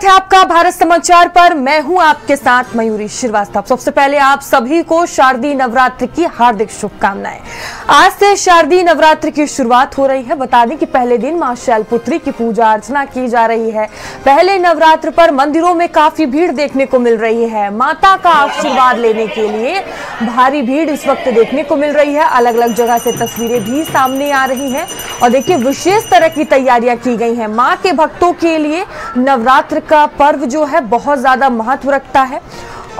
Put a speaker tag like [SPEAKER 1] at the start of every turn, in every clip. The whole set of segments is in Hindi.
[SPEAKER 1] स्वागत है आपका भारत समाचार पर। मैं हूं आपके साथ मयूरी श्रीवास्तव। सबसे पहले आप सभी को शारदीय नवरात्र की हार्दिक शुभकामनाएं। आज से शारदीय नवरात्र की शुरुआत हो रही है। बता दें कि पहले दिन मां शैलपुत्री की पूजा अर्चना की जा रही है। पहले नवरात्र पर मंदिरों में काफी भीड़ देखने को मिल रही है। माता का आशीर्वाद लेने के लिए भारी भीड़ इस वक्त देखने को मिल रही है। अलग अलग जगह से तस्वीरें भी सामने आ रही हैं और देखिए विशेष तरह की तैयारियां की गई हैं। मां के भक्तों के लिए नवरात्र का पर्व जो है बहुत ज्यादा महत्व रखता है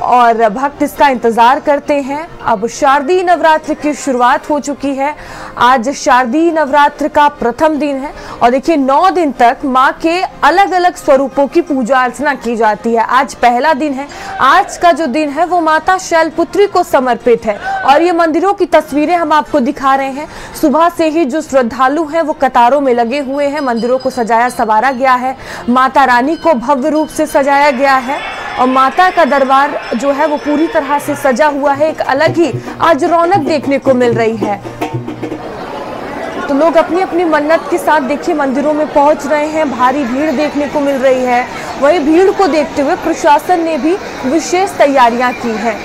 [SPEAKER 1] और भक्त इसका इंतजार करते हैं। अब शारदीय नवरात्र की शुरुआत हो चुकी है। आज शारदीय नवरात्र का प्रथम दिन है और देखिए 9 दिन तक मां के अलग अलग स्वरूपों की पूजा अर्चना की जाती है। आज पहला दिन है। आज का जो दिन है वो माता शैलपुत्री को समर्पित है और ये मंदिरों की तस्वीरें हम आपको दिखा रहे हैं। सुबह से ही जो श्रद्धालु हैं वो कतारों में लगे हुए हैं। मंदिरों को सजाया संवारा गया है। माता रानी को भव्य रूप से सजाया गया है और माता का दरबार जो है वो पूरी तरह से सजा हुआ है। एक अलग ही आज रौनक देखने को मिल रही है। तो लोग अपनी अपनी मन्नत के साथ देखिए मंदिरों में पहुंच रहे हैं। भारी भीड़ देखने को मिल रही है। वही भीड़ को देखते हुए प्रशासन ने भी विशेष तैयारियां की हैं।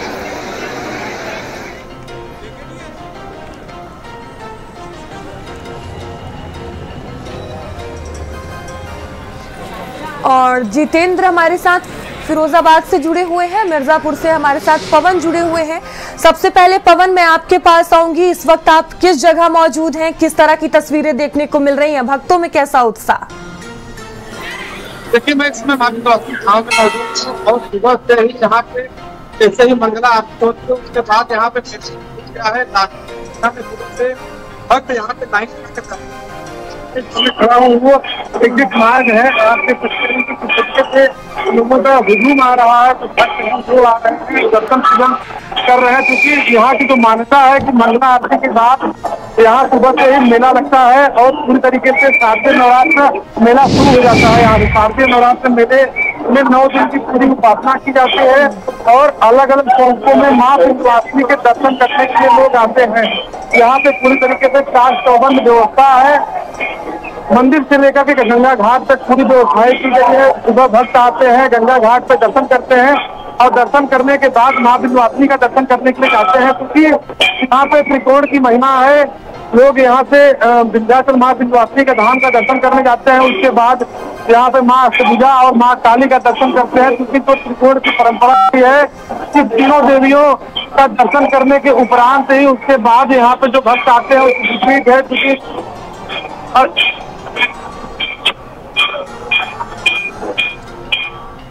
[SPEAKER 1] और जितेंद्र हमारे साथ फिरोजाबाद से जुड़े हुए हैं। मिर्जापुर से हमारे साथ पवन जुड़े हुए हैं। सबसे पहले पवन, मैं आपके पास आऊंगी। इस वक्त आप किस जगह मौजूद हैं? किस तरह की तस्वीरें देखने को मिल रही हैं? भक्तों में कैसा उत्साह?
[SPEAKER 2] देखिए, मैं इसमें मौजूद हूँ और सुबह से ही यहाँ पे जैसे ही मंगला आरती होती है उसके बाद यहाँ पे क्या है से भक्त यहाँ पे लाइन खड़ा हूँ। वो एक मार्ग है आपके तरीके से लोगों का हुजूम आ रहा है तो भक्त जो आ रहे हैं दर्शन पूजन कर रहे हैं, क्योंकि यहाँ की जो मान्यता है कि मंगला आरती के बाद यहाँ सुबह से ही मेला लगता है और पूरी तरीके से शारदीय नवरात्र मेला शुरू हो जाता है। यहाँ शारदीय नवरात्र मेले में 9 दिन की पूरी उपासना की जाती है और अलग अलग स्वरूपों में माँ विंध्यवासिनी के दर्शन करने के लिए लोग आते हैं। यहाँ पे पूरी तरीके से 4 चौबंद व्यवस्था है। मंदिर से लेकर के गंगा घाट तक पूरी व्यवस्थाएं की गई है। सुबह भक्त आते हैं, गंगा घाट पे दर्शन करते हैं और दर्शन करने के बाद माँ विंध्यवासिनी का दर्शन करने के लिए जाते हैं, क्योंकि यहाँ पे त्रिकोण की महिमा है। लोग यहाँ से विंध्याचल माँ विंध्यवासिनी का धाम का दर्शन करने जाते हैं। उसके बाद यहाँ पे माँ अष्टभुजा और माँ काली का दर्शन करते हैं, क्योंकि तो त्रिकोण की परंपरा है कि तीनों देवियों का दर्शन करने के उपरांत ही उसके बाद यहाँ पे जो भक्त आते हैं उसकी है, क्योंकि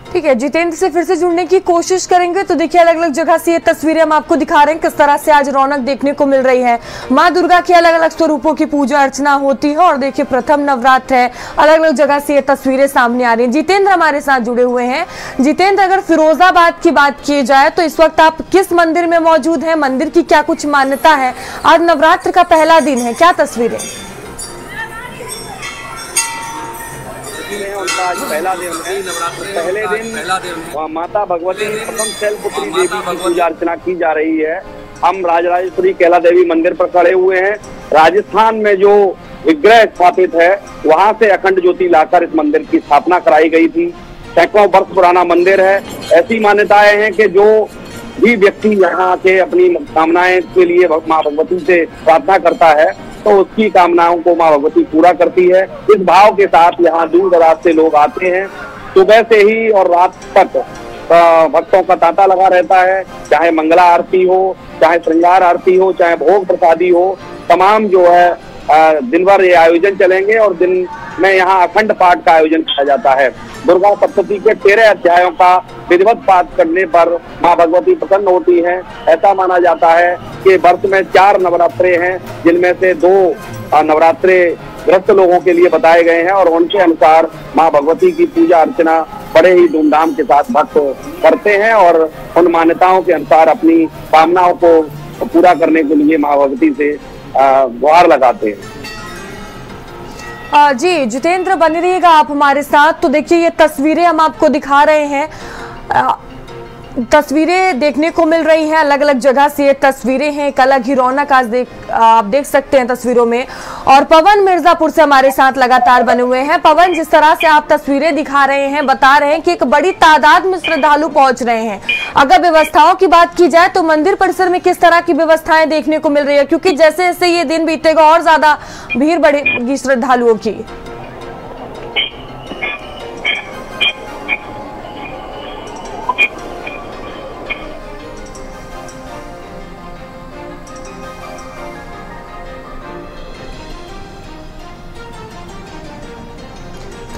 [SPEAKER 1] ठीक है। जितेंद्र से फिर से जुड़ने की कोशिश करेंगे। तो देखिए अलग अलग जगह से ये तस्वीरें हम आपको दिखा रहे हैं किस तरह से आज रौनक देखने को मिल रही है। माँ दुर्गा की अलग अलग स्वरूपों की पूजा अर्चना होती है और देखिए प्रथम नवरात्र है। अलग अलग जगह से ये तस्वीरें सामने आ रही हैं। जितेंद्र हमारे साथ जुड़े हुए हैं। जितेंद्र, अगर फिरोजाबाद की बात की जाए तो इस वक्त आप किस मंदिर में मौजूद हैं? मंदिर की क्या कुछ मान्यता है? आज नवरात्र का पहला दिन है, क्या तस्वीरें?
[SPEAKER 3] उनका आज पहला दिन है। पहले दिन माता भगवती प्रथम शैलपुत्री देवी की पूजा अर्चना की जा रही है। हम राजराजेश्वरी कैला देवी मंदिर पर खड़े हुए हैं। राजस्थान में जो विग्रह स्थापित है वहां से अखंड ज्योति लाकर इस मंदिर की स्थापना कराई गई थी। सैकड़ों वर्ष पुराना मंदिर है। ऐसी मान्यताएं हैं कि जो भी व्यक्ति यहाँ के अपनी कामनाएं के लिए माँ भगवती से प्रार्थना करता है तो उसकी कामनाओं को माँ भगवती पूरा करती है। इस भाव के साथ यहाँ दूर दराज से लोग आते हैं। सुबह से ही और रात तक भक्तों का तांता लगा रहता है। चाहे मंगला आरती हो, चाहे श्रृंगार आरती हो, चाहे भोग प्रसादी हो, तमाम जो है दिन भर ये आयोजन चलेंगे और दिन में यहाँ अखंड पाठ का आयोजन किया जाता है। दुर्गा सप्तशती के 13 अध्यायों का विधिवत पाठ करने पर माँ भगवती प्रसन्न होती हैं। ऐसा माना जाता है कि वर्ष में 4 नवरात्रे हैं, जिनमें से 2 नवरात्रे ग्रस्त लोगों के लिए बताए गए हैं और उनके अनुसार माँ भगवती की पूजा अर्चना बड़े ही धूमधाम के साथ भक्त करते हैं और उन मान्यताओं के अनुसार अपनी कामनाओं को पूरा करने के लिए माँ भगवती से गुहार लगाते हैं।
[SPEAKER 1] जी जितेंद्र, बने रहिएगा आप हमारे साथ। तो देखिए ये तस्वीरें हम आपको दिखा रहे हैं। तस्वीरें देखने को मिल रही हैं, अलग अलग जगह से ये तस्वीरें हैं, एक अलग ही रौनक आज आप देख सकते हैं तस्वीरों में। और पवन मिर्जापुर से हमारे साथ लगातार बने हुए हैं। पवन, जिस तरह से आप तस्वीरें दिखा रहे हैं, बता रहे हैं कि एक बड़ी तादाद में श्रद्धालु पहुंच रहे हैं, अगर व्यवस्थाओं की बात की जाए तो मंदिर परिसर में किस तरह की व्यवस्थाएं देखने को मिल रही है, क्योंकि जैसे जैसे ये दिन बीतेगा और ज्यादा भीड़ बढ़ेगी श्रद्धालुओं की?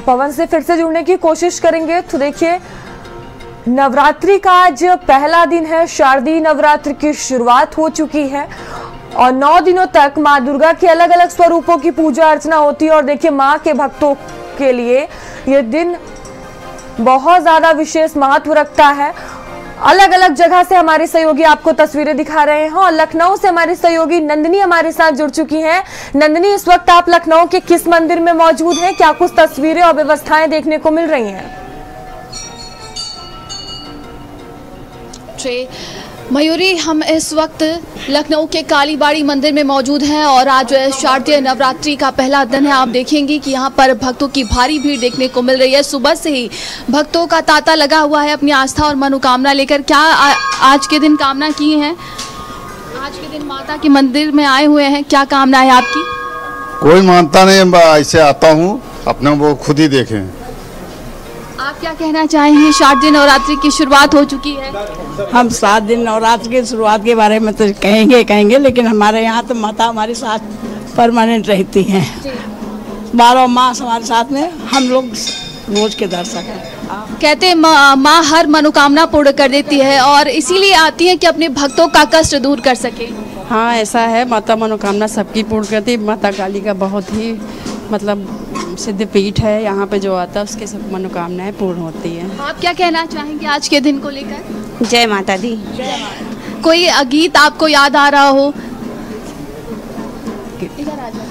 [SPEAKER 1] पवन से फिर से जुड़ने की कोशिश करेंगे। तो देखिए, नवरात्रि का आज पहला दिन है, शारदीय नवरात्रि की शुरुआत हो चुकी है और 9 दिनों तक मां दुर्गा के अलग अलग स्वरूपों की पूजा अर्चना होती है। और देखिए, मां के भक्तों के लिए ये दिन बहुत ज्यादा विशेष महत्व रखता है। अलग अलग जगह से हमारे सहयोगी आपको तस्वीरें दिखा रहे हैं और लखनऊ से हमारी सहयोगी नंदिनी हमारे साथ जुड़ चुकी हैं। नंदिनी, इस वक्त आप लखनऊ के किस मंदिर में मौजूद हैं? क्या कुछ तस्वीरें और व्यवस्थाएं देखने को मिल रही हैं?
[SPEAKER 4] मयूरी, हम इस वक्त लखनऊ के कालीबाड़ी मंदिर में मौजूद हैं और आज शारदीय नवरात्रि का पहला दिन है। आप देखेंगे कि यहाँ पर भक्तों की भारी भीड़ देखने को मिल रही है। सुबह से ही भक्तों का तांता लगा हुआ है अपनी आस्था और मनोकामना लेकर। क्या आज के दिन कामना की हैं? आज के दिन माता के मंदिर में आए हुए हैं, क्या कामना है आपकी?
[SPEAKER 5] कोई मानता नहीं, ऐसे आता हूँ, अपने वो खुद ही देखें।
[SPEAKER 4] आप क्या कहना चाहेंगे? शारदीय नवरात्रि की शुरुआत हो चुकी है।
[SPEAKER 6] हम 7 दिन नवरात्रि की शुरुआत के बारे में तो कहेंगे, लेकिन हमारे यहाँ तो माता हमारे साथ परमानेंट रहती हैं, 12 मास हमारे साथ में, हम लोग रोज के दर्शक हैं।
[SPEAKER 4] कहते हैं माँ हर मनोकामना पूर्ण कर देती है और इसीलिए आती है कि अपने भक्तों का कष्ट दूर कर सके।
[SPEAKER 6] हाँ, ऐसा है, माता मनोकामना सबकी पूर्ण करती है। माता काली का बहुत ही मतलब सिद्ध पीठ है, यहाँ पे जो आता है उसके सब मनोकामनाएं पूर्ण होती हैं।
[SPEAKER 4] आप क्या कहना चाहेंगे आज के दिन को लेकर?
[SPEAKER 7] जय माता दी।
[SPEAKER 4] कोई गीत आपको याद आ रहा हो? इधर आ जाओ,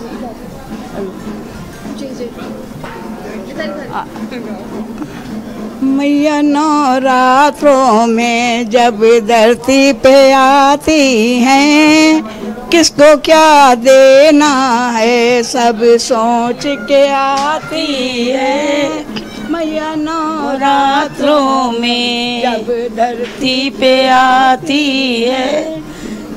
[SPEAKER 6] मैया नवरात्रों में जब धरती पे आती हैं, किसको क्या देना है सब सोच के आती है। मैया नवरात्रों में जब धरती पे आती है,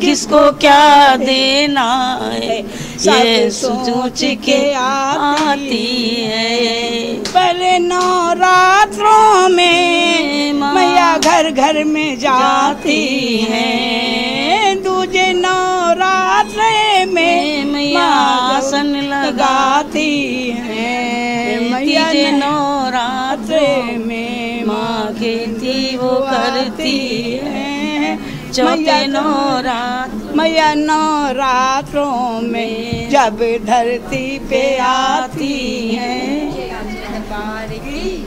[SPEAKER 6] किसको क्या देना है ये सोच के आती है। पहले नवरात्रों में मैया घर घर में जाती है, दूजे नवरात्रे में मैया आसन लगाती है। मैया नवरात्रे में माँ खेती वो करती है। मैया नवरात्रों में जब धरती पे आती है।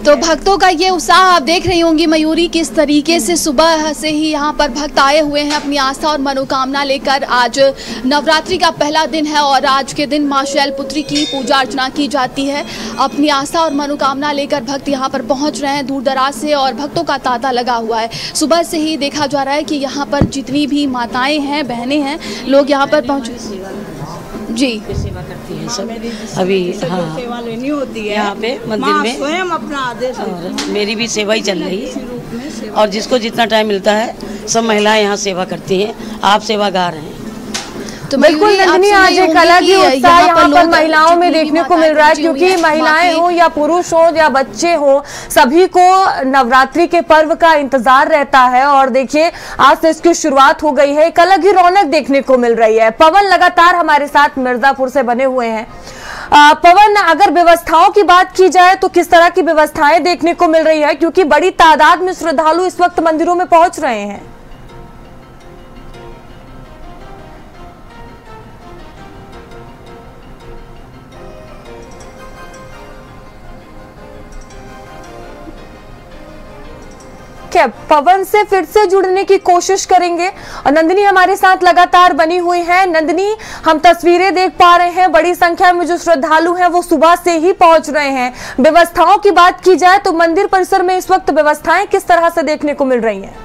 [SPEAKER 4] तो भक्तों का ये उत्साह आप देख रही होंगी मयूरी, किस तरीके से सुबह से ही यहाँ पर भक्त आए हुए हैं अपनी आस्था और मनोकामना लेकर। आज नवरात्रि का पहला दिन है और आज के दिन माँ शैलपुत्री की पूजा अर्चना की जाती है। अपनी आस्था और मनोकामना लेकर भक्त यहाँ पर पहुँच रहे हैं दूर दराज से और भक्तों का तांता लगा हुआ है। सुबह से ही देखा जा रहा है कि यहाँ पर जितनी भी माताएं हैं, बहनें हैं, लोग यहाँ पर पहुँचे जी
[SPEAKER 7] सेवा करती हैं सब। अभी हाँ,
[SPEAKER 6] सेवा लेनी होती है
[SPEAKER 7] यहाँ पे मंदिर में,
[SPEAKER 6] स्वयं अपना आदेश,
[SPEAKER 7] और मेरी भी सेवा ही चल रही है और जिसको जितना टाइम मिलता है सब महिलाएं यहाँ सेवा करती हैं। आप सेवागार हैं।
[SPEAKER 4] तो
[SPEAKER 1] बिल्कुल नंदिनी, आज एक अलग ही उत्साह यहाँ पर महिलाओं में देखने को मिल रहा है, क्योंकि महिलाएं हो या पुरुष हो या बच्चे हो, सभी को नवरात्रि के पर्व का इंतजार रहता है। और देखिए, आज से इसकी शुरुआत हो गई है, एक अलग ही रौनक देखने को मिल रही है। पवन लगातार हमारे साथ मिर्जापुर से बने हुए हैं। पवन, अगर व्यवस्थाओं की बात की जाए तो किस तरह की व्यवस्थाएं देखने को मिल रही है, क्योंकि बड़ी तादाद में श्रद्धालु इस वक्त मंदिरों में पहुंच रहे हैं? पवन से फिर से जुड़ने की कोशिश करेंगे और नंदिनी हमारे साथ लगातार बनी हुई है। नंदिनी, हम तस्वीरें देख पा रहे हैं, बड़ी संख्या में जो श्रद्धालु हैं वो सुबह से ही पहुंच रहे हैं। व्यवस्थाओं की बात की जाए तो मंदिर परिसर में इस वक्त व्यवस्थाएं किस तरह से देखने को मिल रही हैं?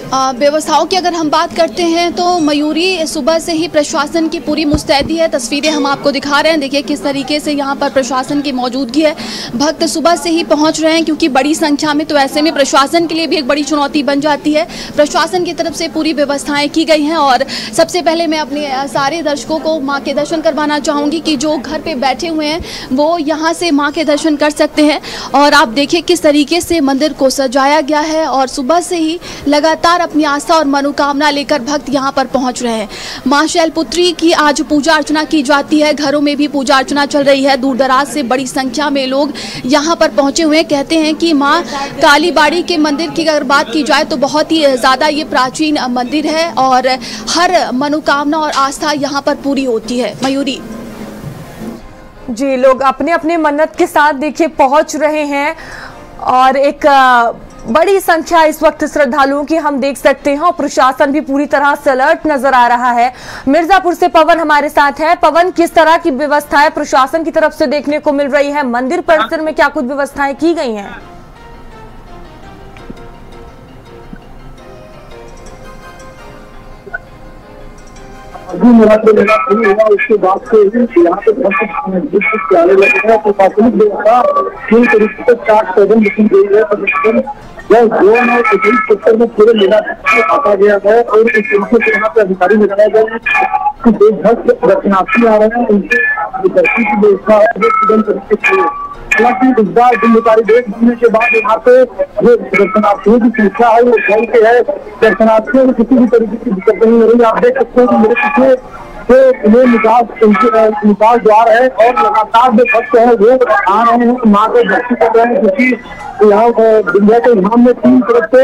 [SPEAKER 4] व्यवस्थाओं की अगर हम बात करते हैं तो मयूरी सुबह से ही प्रशासन की पूरी मुस्तैदी है। तस्वीरें हम आपको दिखा रहे हैं, देखिए किस तरीके से यहाँ पर प्रशासन की मौजूदगी है। भक्त सुबह से ही पहुँच रहे हैं क्योंकि बड़ी संख्या में, तो ऐसे में प्रशासन के लिए भी एक बड़ी चुनौती बन जाती है। प्रशासन की तरफ से पूरी व्यवस्थाएं की गई हैं और सबसे पहले मैं अपने सारे दर्शकों को माँ के दर्शन करवाना चाहूँगी कि जो घर पर बैठे हुए हैं वो यहाँ से माँ के दर्शन कर सकते हैं। और आप देखिए किस तरीके से मंदिर को सजाया गया है और सुबह से ही लगातार अपनी आस्था और मनोकामना लेकर भक्त यहाँ पर पहुँच रहे हैं। माँ शैलपुत्री की आज पूजा अर्चना की जाती है, घरों में भी पूजा अर्चना चल रही है। दूर दराज से बड़ी संख्या में लोग यहाँ पर पहुँचे हुए हैं। कहते हैं कि माँ काली बाड़ी के मंदिर की अगर बात की जाए तो बहुत ही ज़्यादा ये प्राचीन मंदिर है और हर मनोकामना और आस्था यहाँ पर पूरी होती है। मयूरी
[SPEAKER 1] जी, लोग अपने अपने मन्नत के साथ देखिए पहुँच रहे हैं और एक बड़ी संख्या इस वक्त श्रद्धालुओं की हम देख सकते हैं और प्रशासन भी पूरी तरह से अलर्ट नजर आ रहा है। मिर्जापुर से पवन हमारे साथ है। पवन, किस तरह की व्यवस्थाएं प्रशासन की तरफ से देखने को मिल रही है? मंदिर परिसर में क्या कुछ व्यवस्थाएं की गई हैं?
[SPEAKER 2] उसके बाद से यहाँ पे आने लगे हैं। प्रशासनिक व्यवस्था पूरी तरीके से 4 कदम लिखी गई है। जोन और सेक्टर में पूरे मेला आता गया है और इस तरीके से यहाँ पे अधिकारी लगाया गया है कि देशभर से दर्शनार्थी आ रहे हैं, उनके दर्शन की व्यवस्था है वो सुगम तरीके से। हालांकि इस बार जिम्मेदारी देख बनने के बाद यहाँ पे जो दर्शनार्थियों की संख्या है वो फैल के है। दर्शनार्थियों में किसी भी तरीके की दिक्कत नहीं हो रही। आप देख सकते हैं कि मेरे पीछे जो निकास द्वार है और लगातार जो भक्त है वो आ रहे हैं, माँ को दर्शन कर रहे हैं। क्योंकि यहाँ विंध्या के धाम में 3 तरफ से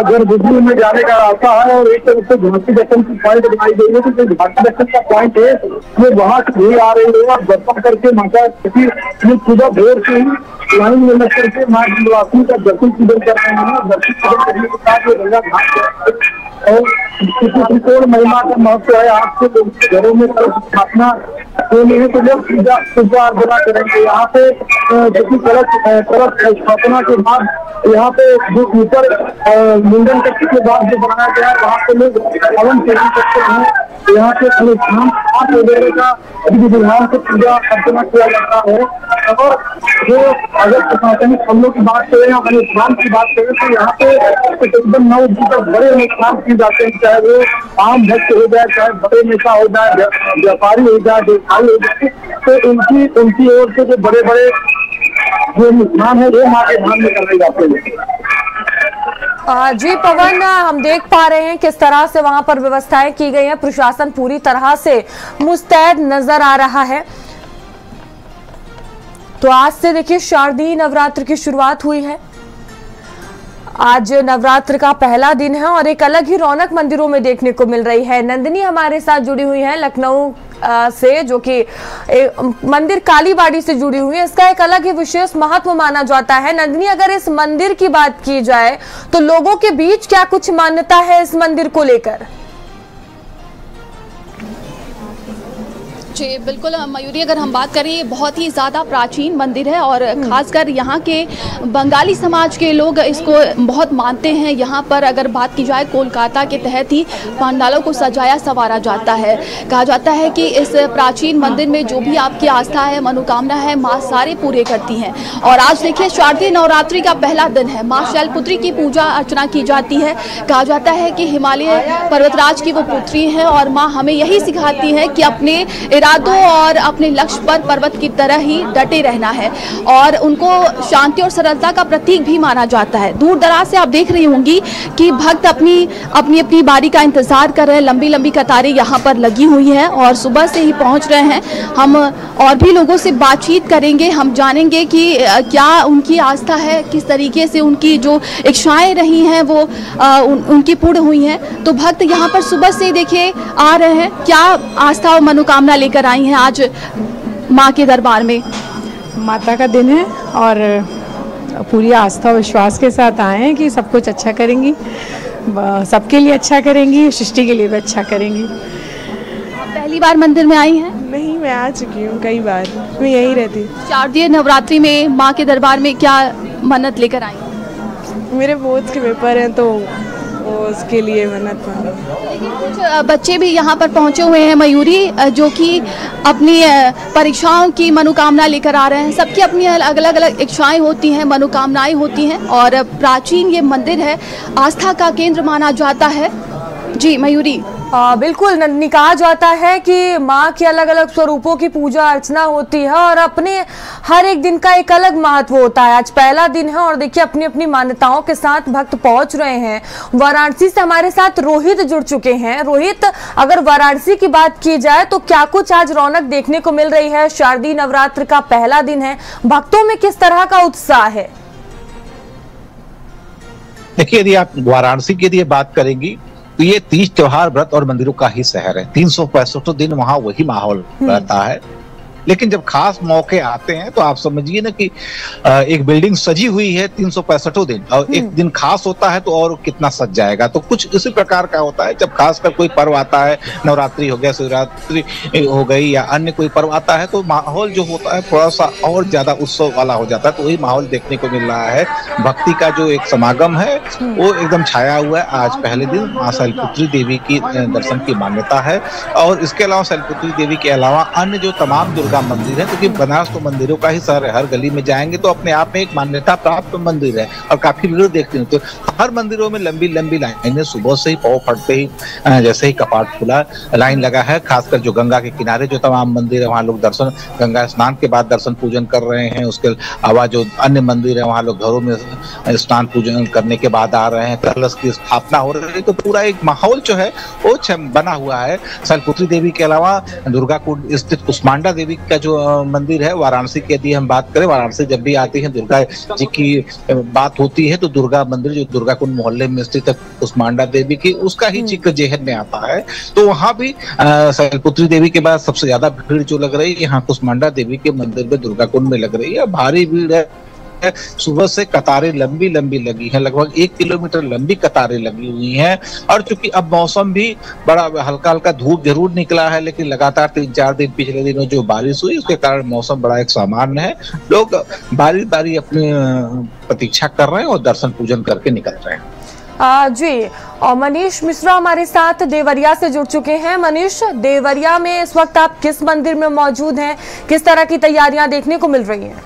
[SPEAKER 2] गर्भगृह में जाने का रास्ता है और एक तरफ से झांकी दर्शन की पॉइंट बनाई गई है। तो जो झांकी दर्शन का पॉइंट है वो वहाँ से भी आ रही है और दर्शन करके माता सुबह भोर से ही लाइन में लग करके माँ विंध्यवासिनी का दर्शन पूजन कर रहे हैं। दर्शन पूजन करने के साथ गंगा घाट और त्रिकोण महिमा का महत्व है। आपके लोग घरों में कलश स्थापना होनी है तो लोग पूजा अर्चना करेंगे। यहाँ पे जो कि कलश स्थापना के बाद यहाँ पे जो ऊपर मुंडन कक्ष के बाद जो बनाया गया है वहाँ पे लोग हवन सेवन करते हैं। यहाँ पे अनुष्ठान वगैरह का विधान से पूजा अर्चना किया जाता है। और जो अगर प्रशासनिक हमलों की बात करें या अनुष्ठान की बात करें तो यहाँ पे तकरीबन 9 दिन तक बड़े अनुष्ठान किए जाते हैं, चाहे वो आम भक्त हो जाए, चाहे बड़े नेता हो जाए, व्यापारी हो जाए, व्यवसायी हो जाए। तो उनकी ओर से जो बड़े बड़े जो अनुष्ठान है वो माँ के धाम में करने जाते हैं।
[SPEAKER 1] जी पवन, हम देख पा रहे हैं किस तरह से वहां पर व्यवस्थाएं की गई हैं। प्रशासन पूरी तरह से मुस्तैद नजर आ रहा है। तो आज से देखिए शारदीय नवरात्र की शुरुआत हुई है। आज नवरात्र का पहला दिन है और एक अलग ही रौनक मंदिरों में देखने को मिल रही है। नंदिनी हमारे साथ जुड़ी हुई है लखनऊ से, जो कि मंदिर काली बाड़ी से जुड़ी हुई है। इसका एक अलग ही विशेष महत्व माना जाता है। नंदिनी, अगर इस मंदिर की बात की जाए तो लोगों के बीच क्या कुछ मान्यता है इस मंदिर को लेकर?
[SPEAKER 4] जी बिल्कुल मयूरी, अगर हम बात करें ये बहुत ही ज़्यादा प्राचीन मंदिर है और ख़ासकर यहाँ के बंगाली समाज के लोग इसको बहुत मानते हैं। यहाँ पर अगर बात की जाए कोलकाता के तहत ही पंडालों को सजाया संवारा जाता है। कहा जाता है कि इस प्राचीन मंदिर में जो भी आपकी आस्था है, मनोकामना है, माँ सारे पूरे करती हैं। और आज देखिए शारदीय नवरात्रि का पहला दिन है। माँ शैलपुत्री की पूजा अर्चना की जाती है। कहा जाता है कि हिमालय पर्वतराज की वो पुत्री हैं और माँ हमें यही सिखाती है कि अपने इरादों और अपने लक्ष्य पर पर्वत की तरह ही डटे रहना है और उनको शांति और सरलता का प्रतीक भी माना जाता है। दूर दराज से आप देख रही होंगी कि भक्त अपनी बारी का इंतजार कर रहे हैं। लंबी लंबी कतारें यहाँ पर लगी हुई हैं और सुबह से ही पहुँच रहे हैं। हम और भी लोगों से बातचीत करेंगे, हम जानेंगे कि क्या उनकी आस्था है, किस तरीके से उनकी जो इच्छाएं रही हैं वो उनकी पूर्ण हुई हैं। तो भक्त यहाँ पर सुबह से देखिए आ रहे हैं। क्या आस्था और मनोकामना लेकर आई हैं आज माँ के दरबार में?
[SPEAKER 8] माता का दिन है और पूरी आस्था और विश्वास के साथ आए हैं कि सब कुछ अच्छा करेंगी, सबके लिए अच्छा करेंगी, सृष्टि के लिए भी अच्छा करेंगी।
[SPEAKER 4] पहली बार मंदिर में आई हैं?
[SPEAKER 8] नहीं, मैं आ चुकी हूँ कई बार, मैं यहीं रहती हूँ।
[SPEAKER 4] शारदीय नवरात्रि में माँ के दरबार में क्या मन्नत लेकर आई?
[SPEAKER 8] मेरे बोर्ड के पेपर हैं तो वो उसके लिए मन्नत मांगी।
[SPEAKER 4] लेकिन कुछ बच्चे भी यहाँ पर पहुँचे हुए हैं मयूरी, जो कि अपनी परीक्षाओं की मनोकामना लेकर आ रहे हैं। सबकी अपनी अलग अलग इच्छाएं होती हैं, मनोकामनाएं होती हैं, और प्राचीन ये मंदिर है, आस्था का केंद्र माना जाता है। जी मयूरी।
[SPEAKER 1] बिल्कुल, कहा जाता है कि माँ के अलग अलग स्वरूपों की पूजा अर्चना होती है और अपने हर एक दिन का एक अलग महत्व होता है। आज पहला दिन है और देखिए अपनी अपनी मान्यताओं के साथ भक्त पहुंच रहे हैं। वाराणसी से हमारे साथ रोहित जुड़ चुके हैं। रोहित, अगर वाराणसी की बात की जाए तो क्या कुछ आज रौनक देखने को मिल रही है? शारदीय नवरात्र का पहला दिन है, भक्तों में किस तरह का उत्साह है?
[SPEAKER 9] देखिए, यदि आप वाराणसी की यदि बात करेंगी तो ये तीज त्योहार, व्रत और मंदिरों का ही शहर है। 365 दिन वहां वही माहौल रहता है। लेकिन जब खास मौके आते हैं तो आप समझिए ना कि एक बिल्डिंग सजी हुई है 365 दिन, और एक दिन खास होता है तो और कितना सज जाएगा। तो कुछ इसी प्रकार का होता है जब खासकर कोई पर्व आता है, नवरात्रि हो गया, शिवरात्रि हो गई या अन्य कोई पर्व आता है, तो माहौल जो होता है थोड़ा सा और ज्यादा उत्सव वाला हो जाता है। तो वही माहौल देखने को मिल रहा है। भक्ति का जो एक समागम है वो एकदम छाया हुआ है। आज पहले दिन माँ शैलपुत्री देवी की दर्शन की मान्यता है, और इसके अलावा शैलपुत्री देवी के अलावा अन्य जो तमाम दुर्गा मंदिर है, क्योंकि बनारस तो मंदिरों का ही शहर है। हर गली में जाएंगे तो अपने आप में एक मान्यता प्राप्त मंदिर है और काफी भीड़ देखते हैं। तो हर मंदिरों में लंबी लंबी लाइनें, सुबह से ही पाँव फटते ही जैसे ही कपाट खुला लाइन लगा है। खासकर जो गंगा के किनारे जो तमाम मंदिर है वहाँ लोग दर्शन, गंगा स्नान के बाद दर्शन पूजन कर रहे हैं। उसके अलावा जो अन्य मंदिर है वहाँ लोग घरों में स्नान पूजन करने के बाद आ रहे हैं। कलश की स्थापना हो रही है। तो पूरा एक माहौल जो है वो बना हुआ है। शैलपुत्री देवी के अलावा दुर्गा कुंड स्थित कुष्मांडा देवी का जो मंदिर है, वाराणसी की यदि हम बात करें, वाराणसी जब भी आती है दुर्गा जी की बात होती है तो दुर्गा मंदिर जो दुर्गा कुंड मोहल्ले में स्थित है कुष्मांडा देवी की, उसका ही जिक्र जेहन में आता है। तो वहां भी शैलपुत्री देवी के बाद सबसे ज्यादा भीड़ जो लग रही है यहाँ कुष्मांडा देवी के मंदिर में दुर्गा कुंड में लग रही है। भारी भीड़ है। सुबह से कतारें लंबी लंबी लगी हैं, लगभग 1 किलोमीटर लंबी कतारें लगी हुई हैं। और चूंकि अब मौसम भी बड़ा हल्का हल्का धूप जरूर निकला है, लेकिन लगातार 3-4 दिन पिछले दिनों जो बारिश हुई उसके कारण मौसम बड़ा एक सामान्य है। लोग बारी बारी अपनी प्रतीक्षा कर रहे हैं और दर्शन पूजन करके निकल रहे हैं।
[SPEAKER 1] जी, और मनीष मिश्रा हमारे साथ देवरिया से जुड़ चुके हैं। मनीष, देवरिया में इस वक्त आप किस मंदिर में मौजूद हैं? किस तरह की तैयारियां देखने को मिल रही हैं?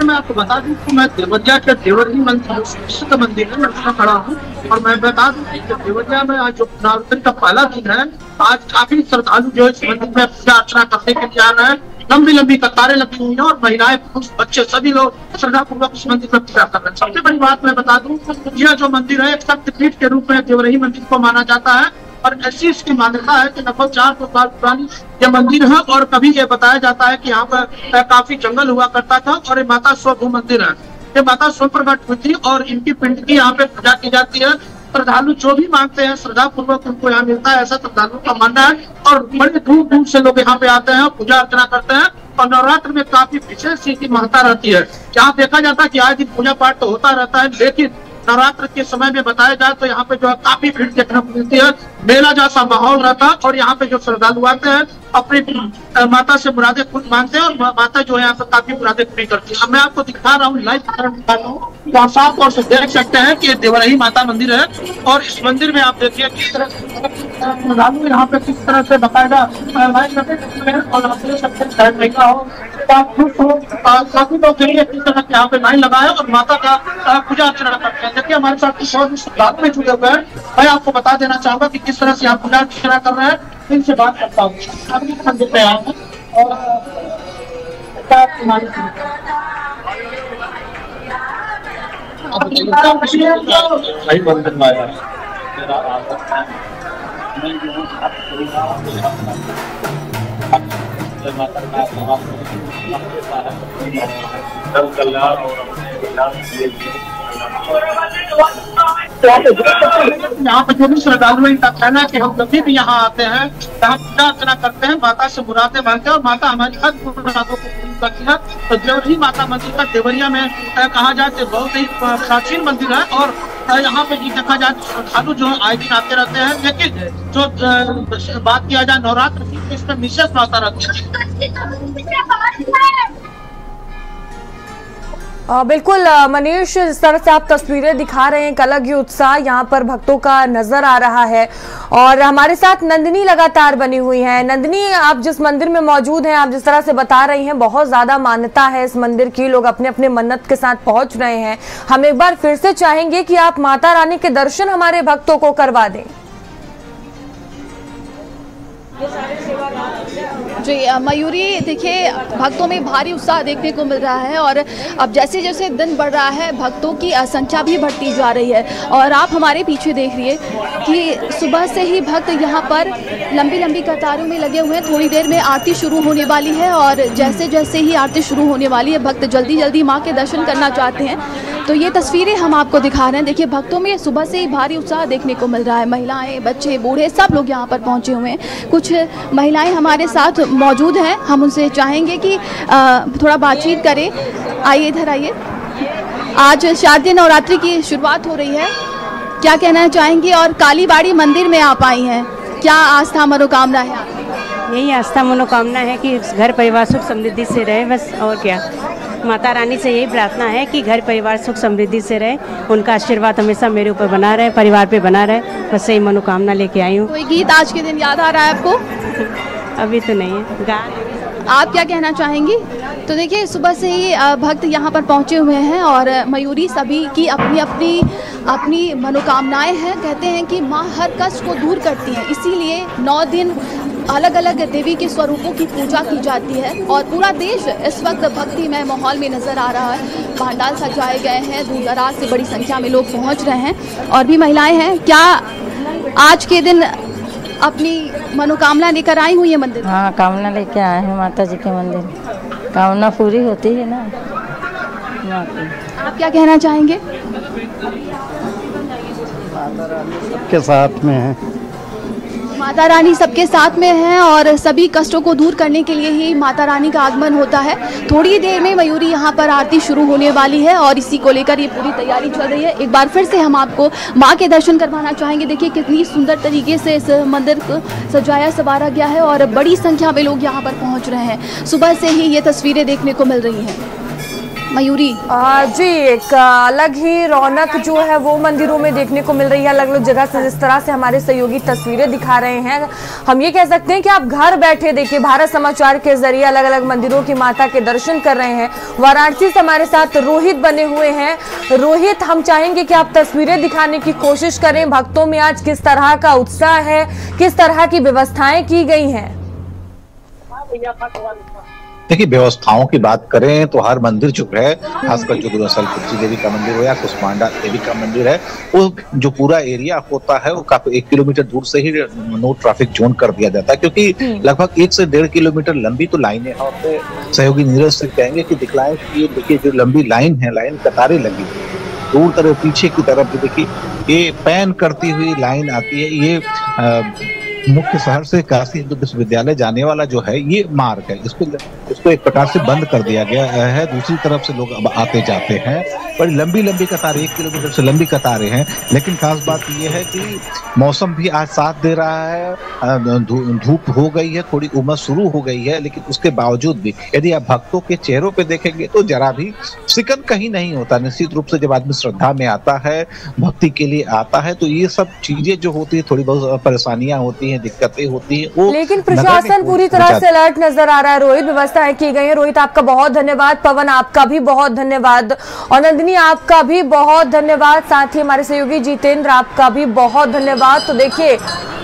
[SPEAKER 2] मैं आपको बता दूं कि मैं देवरिया के देवरी मंदिर मंदिर है, मैं खड़ा हूँ। और मैं बता दूं कि देवरिया में आज जो नवरात्र का पहला दिन है, आज काफी श्रद्धालु जो इस मंदिर में पूजा अर्चना करने के लिए आ रहे हैं। लंबी लंबी कतारें लगी हुई हैं और महिलाएं, पुरुष, बच्चे सभी लोग श्रद्धापूर्वक इस मंदिर में पूजा कर रहे हैं। सबसे बड़ी बात मैं बता दूं, यह जो मंदिर है एक शक्तिपीठ के रूप में देवरी मंदिर को माना जाता है। और ऐसी इसकी मान्यता है कि लगभग 400 साल पुरानी ये मंदिर है। और कभी ये बताया जाता है कि यहाँ पर काफी जंगल हुआ करता था और ये माता स्वभू मंदिर है। ये माता स्व प्रकट हुई थी और इनकी पिंड की यहाँ पे पूजा की जाती है। श्रद्धालु जो भी मांगते हैं श्रद्धा पूर्वक उनको यहाँ मिलता है, ऐसा श्रद्धालुओं का मानना है। और बड़े दूर दूर से लोग यहाँ पे आते हैं, पूजा अर्चना करते हैं। और नवरात्र में काफी विशेष चीज की महत्ता रहती है। यहाँ देखा जाता है कि आज दिन पूजा पाठ तो होता रहता है, लेकिन नवरात्र के समय में बताया जाए तो यहाँ पे जो है काफी भीड़ देखने को मिलती है। मेला जैसा माहौल रहता है और यहाँ पे जो श्रद्धालु आते हैं अपनी माता से मुरादें खुद मांगते हैं और माता जो है यहाँ पे काफी मुरादें पूरी करती है। मैं आपको दिखा रहा हूँ, लाइव दिखा रहा हूँ, तो आप साफ तौर से देख सकते हैं कि देवरही माता मंदिर है। और इस मंदिर में आप देखिए किस तरह श्रद्धालु यहाँ पे किस तरह से बताएगा काफी लोग देखिए किस तरह यहाँ पे लाइन लगा है और माता का पूजा अर्चना करते हैं। देखिए हमारे साथ श्रद्धालु में जुड़े हुए हैं। मैं आपको बता देना चाहूंगा कि किस तरह से यहाँ पूजा अर्चना कर रहे हैं। इनसे बात करता हूँ। अभी मंदिर पे आए हैं और सही मंदिर में आया यहाँ पे जो भी श्रद्धालु इनका कहना है कि हम कभी भी यहाँ आते हैं, यहाँ पूजा अर्चना करते हैं, माता से मुरादें मांगते हैं और माता हमारी हर मुरादों को पूरी करती है। तो देवरी माता मंदिर का देवरिया में कहा जाए तो बहुत ही प्राचीन मंदिर है। और यहाँ पे ये देखा जाए श्रद्धालु जो है आए दिन आते रहते हैं। लेकिन जो बात किया जाए नवरात्र की तो इसमें विशेष मात्रा रहती है।
[SPEAKER 1] बिल्कुल मनीष, जिस तरह से आप तस्वीरें दिखा रहे हैं, एक अलग ही उत्साह यहाँ पर भक्तों का नजर आ रहा है। और हमारे साथ नंदिनी लगातार बनी हुई है। नंदिनी, आप जिस मंदिर में मौजूद हैं, आप जिस तरह से बता रही हैं, बहुत ज्यादा मान्यता है इस मंदिर की, लोग अपने अपने मन्नत के साथ पहुंच रहे हैं। हम एक बार फिर से चाहेंगे कि आप माता रानी के दर्शन हमारे भक्तों को करवा दें।
[SPEAKER 4] जी मयूरी, देखिए भक्तों में भारी उत्साह देखने को मिल रहा है और अब जैसे जैसे दिन बढ़ रहा है भक्तों की संख्या भी बढ़ती जा रही है। और आप हमारे पीछे देख रही है कि सुबह से ही भक्त यहाँ पर लंबी लंबी कतारों में लगे हुए हैं। थोड़ी देर में आरती शुरू होने वाली है और जैसे जैसे ही आरती शुरू होने वाली है भक्त जल्दी जल्दी माँ के दर्शन करना चाहते हैं। तो ये तस्वीरें हम आपको दिखा रहे हैं। देखिए भक्तों में सुबह से ही भारी उत्साह देखने को मिल रहा है। महिलाएं, बच्चे, बूढ़े सब लोग यहाँ पर पहुँचे हुए हैं। कुछ महिलाएं हमारे साथ मौजूद हैं, हम उनसे चाहेंगे कि थोड़ा बातचीत करें। आइए इधर आइए। आज शारदीय नवरात्रि की शुरुआत हो रही है, क्या कहना चाहेंगे? और कालीबाड़ी मंदिर में आप आई हैं, क्या आस्था मनोकामना है?
[SPEAKER 10] यही आस्था मनोकामना है कि घर परिवार सुख समृद्धि से रहे, बस। और क्या, माता रानी से यही प्रार्थना है कि घर परिवार सुख समृद्धि से रहे, उनका आशीर्वाद हमेशा मेरे ऊपर बना रहे, परिवार पे बना रहे, बस यही मनोकामना लेके आई हूँ।
[SPEAKER 4] कोई गीत आज के दिन याद आ रहा है आपको?
[SPEAKER 10] अभी तो नहीं है।
[SPEAKER 4] आप क्या कहना चाहेंगी? तो देखिए सुबह से ही भक्त यहाँ पर पहुँचे हुए हैं और मयूरी सभी की अपनी मनोकामनाएं हैं। कहते हैं कि माँ हर कष्ट को दूर करती है, इसीलिए 9 दिन अलग अलग देवी के स्वरूपों की पूजा की जाती है। और पूरा देश इस वक्त भक्तिमय माहौल में नजर आ रहा है। पंडाल सजाए गए हैं, दूर दराज से बड़ी संख्या में लोग पहुँच रहे हैं और भी महिलाएं हैं। क्या आज के दिन अपनी मनोकामना लेकर आई हुई है मंदिर?
[SPEAKER 11] हाँ, कामना लेके आए हैं माता जी के मंदिर। कामना पूरी होती है ना।
[SPEAKER 4] आप क्या कहना चाहेंगे?
[SPEAKER 5] सबके साथ में है,
[SPEAKER 4] माता रानी सबके साथ में है और सभी कष्टों को दूर करने के लिए ही माता रानी का आगमन होता है। थोड़ी देर में मयूरी यहाँ पर आरती शुरू होने वाली है और इसी को लेकर ये पूरी तैयारी चल रही है। एक बार फिर से हम आपको माँ के दर्शन करवाना चाहेंगे। देखिए कितनी सुंदर तरीके से इस मंदिर को सजाया संवारा गया है और बड़ी संख्या में लोग यहाँ पर पहुँच रहे हैं। सुबह से ही ये तस्वीरें देखने को मिल रही हैं। मयूरी
[SPEAKER 1] जी, एक अलग ही रौनक जो है वो मंदिरों में देखने को मिल रही है। अलग अलग जगह से जिस तरह से हमारे सहयोगी तस्वीरें दिखा रहे हैं, हम ये कह सकते हैं कि आप घर बैठे देखिए भारत समाचार के जरिए अलग अलग मंदिरों की माता के दर्शन कर रहे हैं। वाराणसी से हमारे साथ रोहित बने हुए हैं। रोहित, हम चाहेंगे कि आप तस्वीरें दिखाने की कोशिश करें। भक्तों में आज किस तरह का उत्साह है, किस तरह की व्यवस्थाएं की गई हैं?
[SPEAKER 9] देखिए, व्यवस्थाओं की बात करें तो हर मंदिर जो है, खासकर जो दुर्गाशैलपुत्री देवी का मंदिर हो या कुष्मांडा देवी का मंदिर है, वो जो पूरा एरिया होता है वो काफी 1 किलोमीटर दूर से ही नो ट्रैफिक जोन कर दिया जाता है, क्योंकि लगभग 1 से 1.5 किलोमीटर लंबी तो लाइनें हैं। और सहयोगी नीरज से कहेंगे कि दिखलाएं कि ये देखिए जो लंबी लाइन है, लाइन कतारें लगी दूर तरफ पीछे की तरफ, देखिए ये पैन करती हुई लाइन आती है। ये मुख्य शहर से काशी हिंदू विश्वविद्यालय जाने वाला जो है ये मार्ग है, इसको एक प्रकार से बंद कर दिया गया है। दूसरी तरफ से लोग अब आते जाते हैं। बड़ी लंबी लंबी कतारें, 1 किलोमीटर से लंबी कतारें हैं। लेकिन खास बात यह है कि मौसम भी आज साथ दे रहा है। धूप हो गई है, थोड़ी उमस शुरू हो गई है, लेकिन उसके बावजूद भी यदि आप भक्तों के चेहरों पे देखेंगे तो जरा भी सिकन कहीं नहीं होता। निश्चित रूप से जब आदमी श्रद्धा में आता है, भक्ति के लिए आता है, तो ये सब चीजें जो होती है, थोड़ी बहुत परेशानियां होती हैं, दिक्कतें होती है, वो
[SPEAKER 1] लेकिन प्रशासन पूरी तरह से अलर्ट नजर आ रहा है। रोहित, व्यवस्थाएं की गई है। रोहित, आपका बहुत धन्यवाद। पवन, आपका भी बहुत धन्यवाद। और नंदिनी, आपका भी बहुत धन्यवाद। साथ ही हमारे सहयोगी जितेंद्र, आपका भी बहुत धन्यवाद। तो देखिए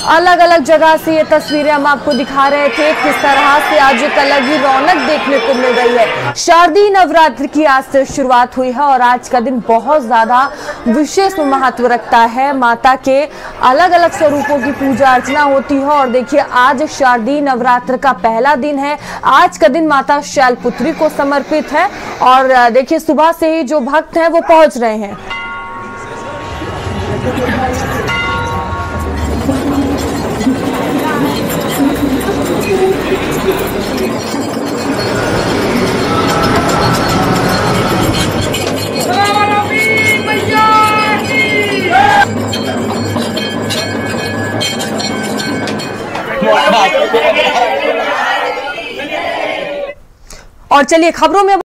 [SPEAKER 1] अलग अलग जगह से ये तस्वीरें हम आपको दिखा रहे थे, किस तरह से आज एक अलग ही रौनक देखने को मिल रही है। शारदीय नवरात्र की आज से शुरुआत हुई है और आज का दिन बहुत ज्यादा विशेष महत्व रखता है। माता के अलग अलग स्वरूपों की पूजा अर्चना होती है और देखिए आज शारदीय नवरात्र का पहला दिन है। आज का दिन माता शैलपुत्री को समर्पित है और देखिए सुबह से ही जो भक्त हैं वो पहुंच रहे हैं। और चलिए खबरों में